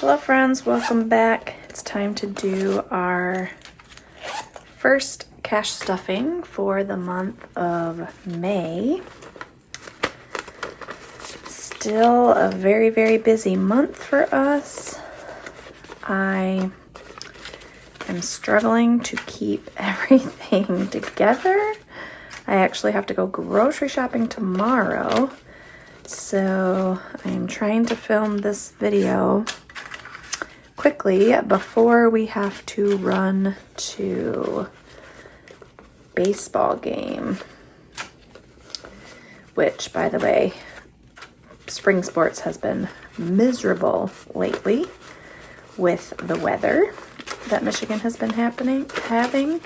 Hello friends, welcome back. It's time to do our first cash stuffing for the month of May. Still a very, very busy month for us. I am struggling to keep everything together. I actually have to go grocery shopping tomorrow, so I'm trying to film this video quickly before we have to run to baseball game, which, by the way, spring sports has been miserable lately with the weather that Michigan has been having.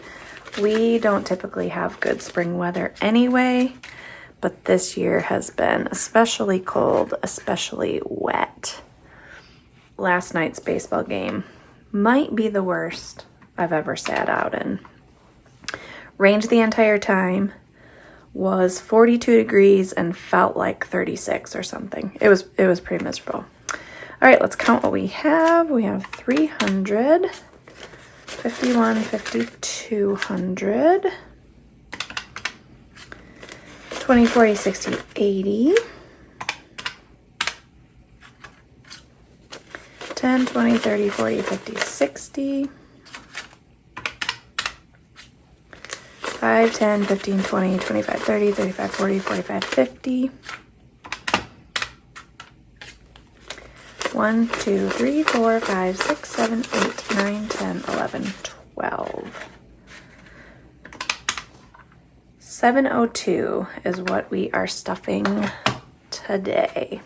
We don't typically have good spring weather anyway, but this year has been especially cold, especially wet. Last night's baseball game might be the worst I've ever sat out in. Rained the entire time, was 42 degrees and felt like 36 or something. It was pretty miserable. All right, let's count what we have. We have 300, 51, 5200, 20, 40, 60, 80, 10, 20, 30, 40, 50, 60, 5, 10, 15, 20, 25, 30, 35, 40, 45, 50. 1, 2, 3, 4, 5, 6, 7, 8, 9, 10, 11, 12. 702 is what we are stuffing today.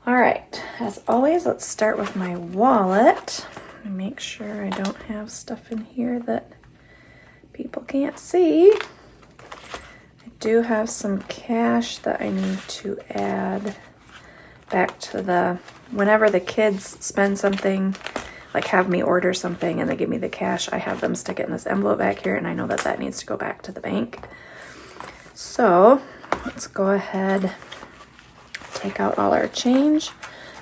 All right, as always, let's start with my wallet. Make sure I don't have stuff in here that people can't see. I do have some cash that I need to add back to whenever the kids spend something, like have me order something and they give me the cash, I have them stick it in this envelope back here, and I know that needs to go back to the bank. So let's go ahead, take out all our change.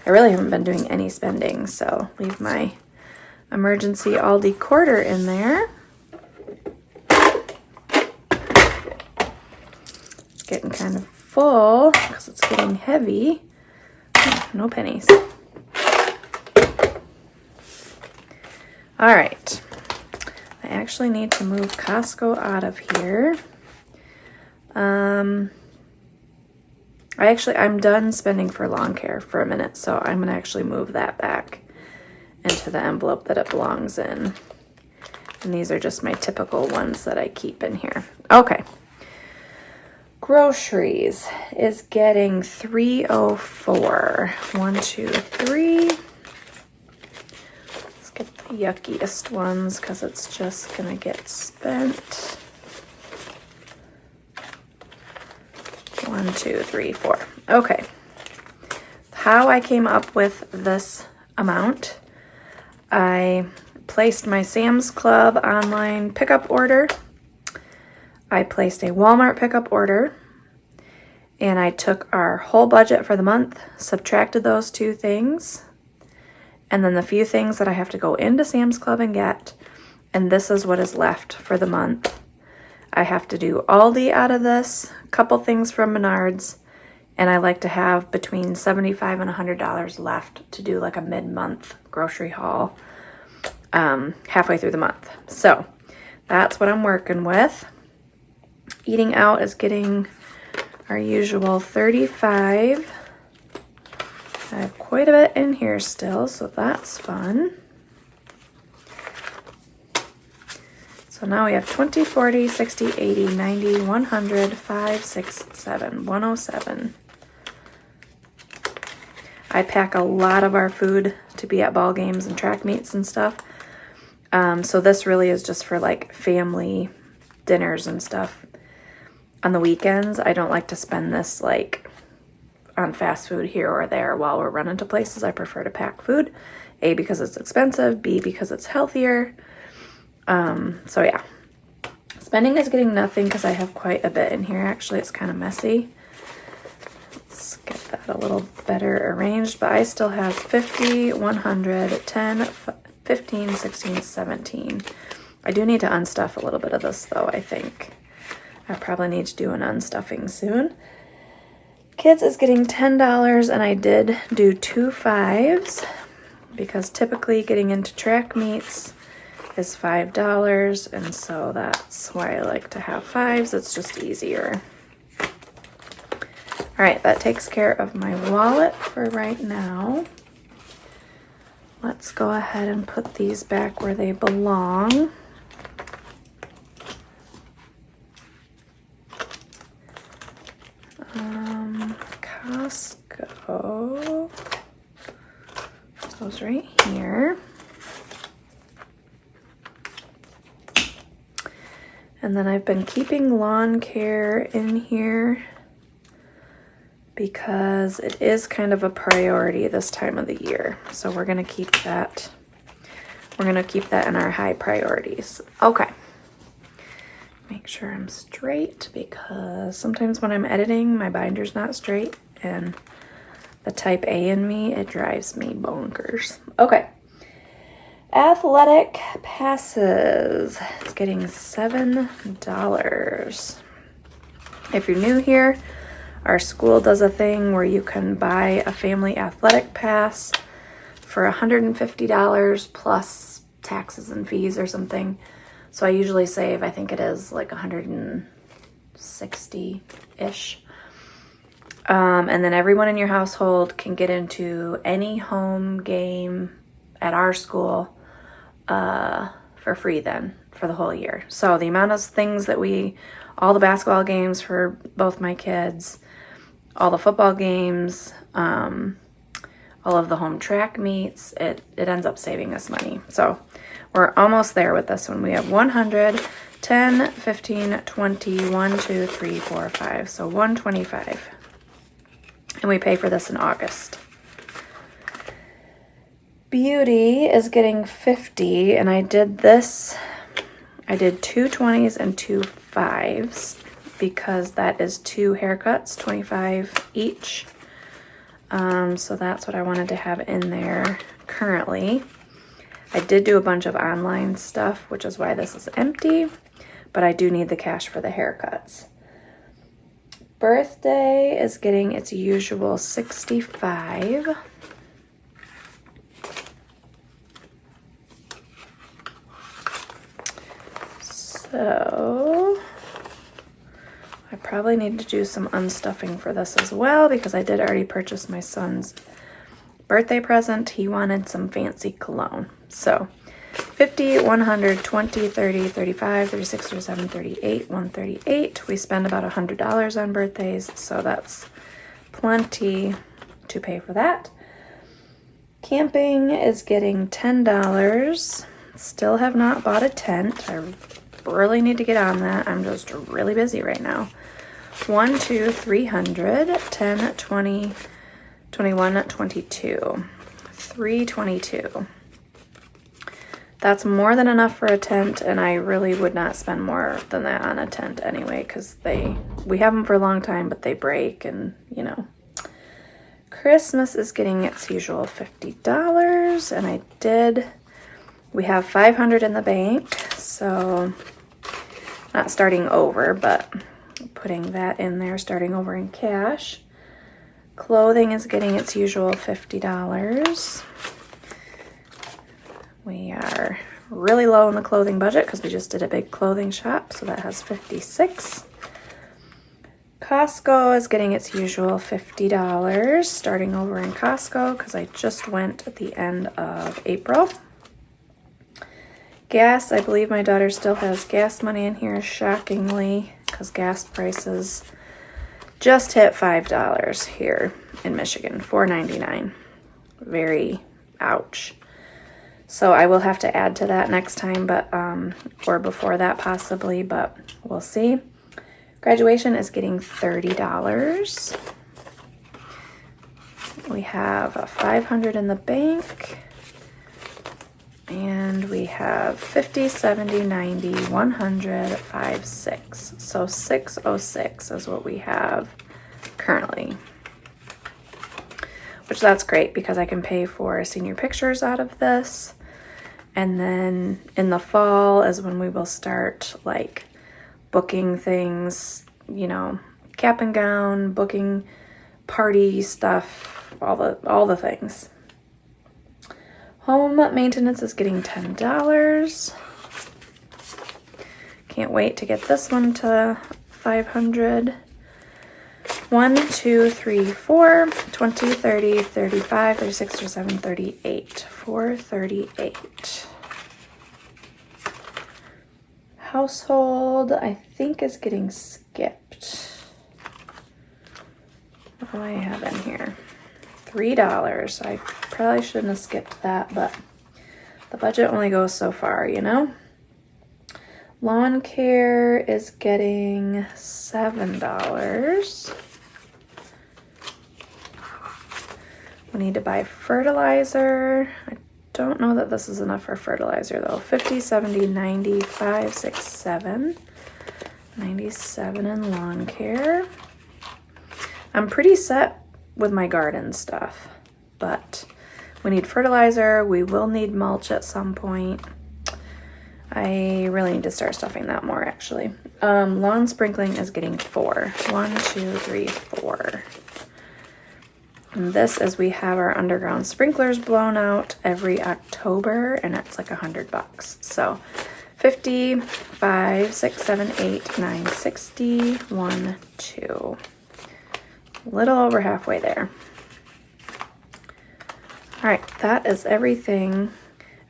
I really haven't been doing any spending, so leave my emergency Aldi quarter in there. It's getting kind of full because it's getting heavy. No pennies. All right. I actually need to move Costco out of here. I'm done spending for lawn care for a minute, so I'm gonna actually move that back into the envelope that it belongs in. And these are just my typical ones that I keep in here. Okay. Groceries is getting 304. 1, 2, 3. Let's get the yuckiest ones because it's just gonna get spent. 1, 2, 3, 4. Okay. How I came up with this amount, I placed my Sam's Club online pickup order. I placed a Walmart pickup order, and I took our whole budget for the month, subtracted those two things, and then the few things that I have to go into Sam's Club and get, and this is what is left for the month. I have to do Aldi out of this, a couple things from Menards, and I like to have between $75 and $100 left to do like a mid-month grocery haul halfway through the month. So that's what I'm working with. Eating out is getting our usual 35. I have quite a bit in here still, so that's fun. So now we have 20, 40, 60, 80, 90, 100, 5, 6, 7, 107. I pack a lot of our food to be at ball games and track meets and stuff. So this really is just for like family dinners and stuff. On the weekends, I don't like to spend this like on fast food here or there while we're running to places. I prefer to pack food, A, because it's expensive, B, because it's healthier. So yeah, spending is getting nothing because I have quite a bit in here. Actually, it's kind of messy. Let's get that a little better arranged, but I still have 50, 100, 10, 15, 16, 17. I do need to unstuff a little bit of this though, I think. I probably need to do an unstuffing soon. Kids is getting $10, and I did do 2 5s because typically getting into track meets is $5, and so that's why I like to have 5s. It's just easier. All right, that takes care of my wallet for right now. Let's go ahead and put these back where they belong. Costco goes right here. And then I've been keeping lawn care in here because it is kind of a priority this time of the year. So we're gonna keep that. We're gonna keep that in our high priorities. Okay. Make sure I'm straight because sometimes when I'm editing, my binder's not straight, and the type A in me, it drives me bonkers. Okay. Athletic passes. It's getting $7. If you're new here, our school does a thing where you can buy a family athletic pass for $150 plus taxes and fees or something. So I usually save, I think it is like $160-ish. And then everyone in your household can get into any home game at our school for free then for the whole year. So the amount of things that all the basketball games for both my kids, all the football games, all of the home track meets, it ends up saving us money. So we're almost there with this one. We have 100, 10, 15, 20, 1, 2, 3, 4, 5. So 125. And we pay for this in August. Beauty is getting 50, and I did 2 20s and 2 5s because that is 2 haircuts, 25 each. So that's what I wanted to have in there currently. I did do a bunch of online stuff, which is why this is empty, but I do need the cash for the haircuts. Birthday is getting its usual 65. So I probably need to do some unstuffing for this as well because I did already purchase my son's birthday present. He wanted some fancy cologne. So 50, 100, 20, 30, 35, 36, 37, 38, 138. We spend about $100 on birthdays, so that's plenty to pay for that. Camping is getting $10. Still have not bought a tent. I really need to get on that. I'm just really busy right now. 1, 2, 300, 10, 20, 21, 22, 322. That's more than enough for a tent, and I really would not spend more than that on a tent anyway, because we have them for a long time, but they break, and you know. Christmas is getting its usual $50, and we have $500 in the bank, so not starting over, but putting that in there, starting over in cash. Clothing is getting its usual $50. We are really low in the clothing budget because we just did a big clothing shop, so that has 56. Costco is getting its usual $50, starting over in Costco because I just went at the end of April. Gas, I believe my daughter still has gas money in here, shockingly, because gas prices just hit $5 here in Michigan, $4.99. Very ouch. So I will have to add to that next time, but or before that possibly, but we'll see. Graduation is getting $30. We have $500 in the bank. And we have 50, 70, 90, 100, 5, 6. So 606 is what we have currently. which that's great because I can pay for senior pictures out of this. And then in the fall is when we will start like booking things, you know, cap and gown, booking party stuff, all the things. Home maintenance is getting $10. Can't wait to get this one to 500. 1, 2, 3, 4, 20, 30, 35, 36, 37, 38. 438. Household, I think, is getting skipped. What do I have in here? $3. I probably shouldn't have skipped that, but the budget only goes so far, you know? Lawn care is getting $7. We need to buy fertilizer. I don't know that this is enough for fertilizer though. 50, 70, 90, 5, 6, 7. 97 in lawn care. I'm pretty set with my garden stuff, but we need fertilizer. We will need mulch at some point. I really need to start stuffing that more actually. Lawn sprinkling is getting 4. 1, 2, 3, 4. And this is we have our underground sprinklers blown out every October and it's like $100. So 50, 5, 6, 7, 8, 9, 60, 1, 2. A little over halfway there. All right, that is everything.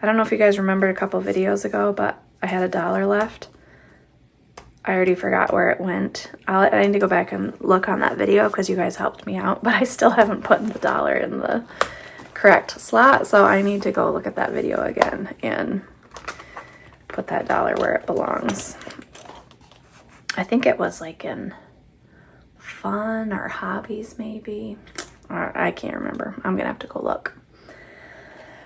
I don't know if you guys remembered a couple videos ago, but I had $1 left. I already forgot where it went. I need to go back and look on that video because you guys helped me out, but I still haven't put the dollar in the correct slot, so I need to go look at that video again and put that dollar where it belongs. I think it was like in fun or hobbies maybe. I can't remember. I'm gonna have to go look.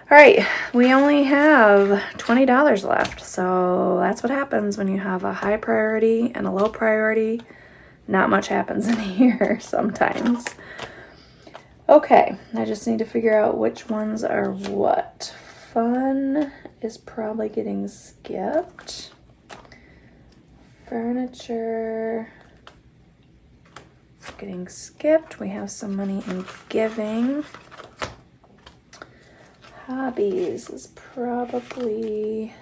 All right, we only have $20 left, so that's what happens when you have a high priority and a low priority. Not much happens in here sometimes. Okay, I just need to figure out which ones are what. Fun is probably getting skipped. Furniture is getting skipped. We have some money in giving. Hobbies is probably,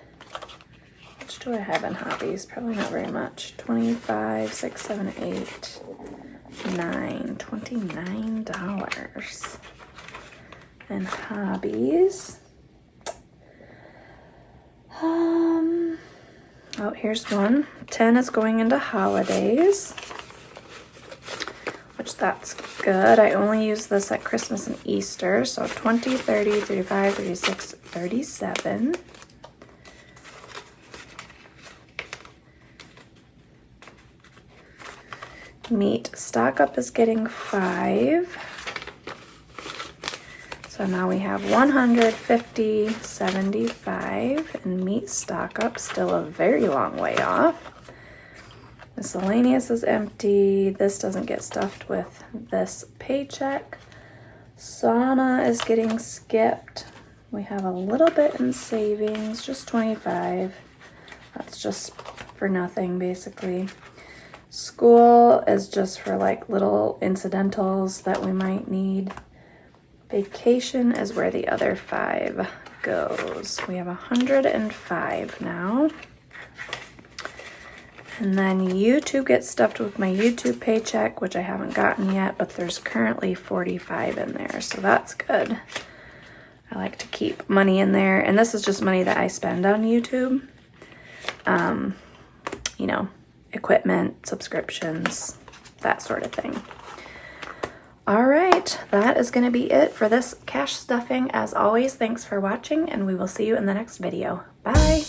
which do I have in hobbies? Probably not very much. 25, 6, 7, 8, 9, $29 in hobbies. Oh, here's one. 10 is going into holidays, which that's good. I only use this at Christmas and Easter, so 20, 30, 35, 36, 37. Meat stock up is getting 5. So now we have 150, 75, and meat stock up, still a very long way off. Miscellaneous is empty. This doesn't get stuffed with this paycheck. Sauna is getting skipped. We have a little bit in savings, just 25. That's just for nothing, basically. School is just for like little incidentals that we might need. Vacation is where the other 5 goes. We have 105 now. And then YouTube gets stuffed with my YouTube paycheck, which I haven't gotten yet, but there's currently 45 in there, so that's good. I like to keep money in there, and this is just money that I spend on YouTube. You know, equipment, subscriptions, that sort of thing. All right, that is going to be it for this cash stuffing. As always, thanks for watching, and we will see you in the next video. Bye!